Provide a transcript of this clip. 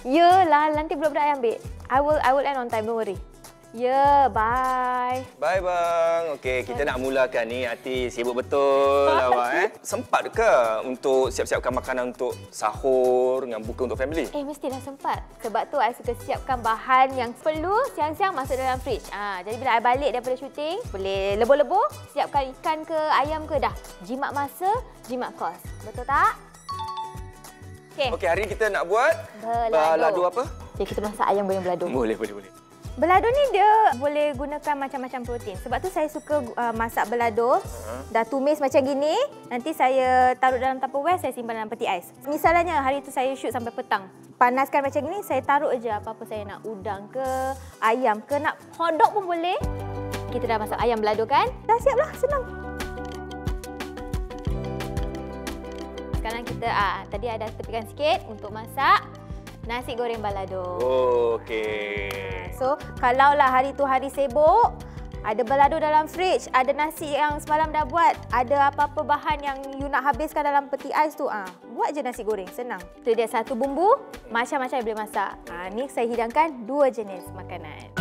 Yelah, nanti budak-budak I ambil. I will end on time, don't worry. Ya, bye. Bye bang. Okey, kita nak mulakan ni. Hati sibuk betul awak Sempat ke untuk siap-siapkan makanan untuk sahur dengan buka untuk family? Mestilah sempat. Sebab tu I suka siapkan bahan yang perlu siang-siang masuk dalam fridge. Jadi bila I balik daripada syuting, boleh lebur-lebur, siapkan ikan ke ayam ke dah. Jimat masa, jimat kos. Betul tak? Okey, hari ni kita nak buat balado apa? Jadi kita masak ayam goreng balado. Boleh. Balado ni dia boleh gunakan macam-macam protein. Sebab tu saya suka masak balado. Dah tumis macam gini. Nanti saya taruh dalam Tupperware, saya simpan dalam peti ais. Misalnya hari tu saya shoot sampai petang. Panaskan macam gini, saya taruh je apa-apa saya nak. Udang ke, ayam ke, nak hotdog pun boleh. Kita dah masak ayam balado kan? Dah siap lah, senang. Sekarang kita, tadi ada petikan sikit untuk masak nasi goreng balado. Okey. So, kalaulah hari tu hari sibuk, ada balado dalam fridge, ada nasi yang semalam dah buat, ada apa-apa bahan yang you nak habiskan dalam peti ais tu, buat je nasi goreng, senang. Itu dia satu bumbu, macam-macam boleh masak. Ni saya hidangkan 2 jenis makanan.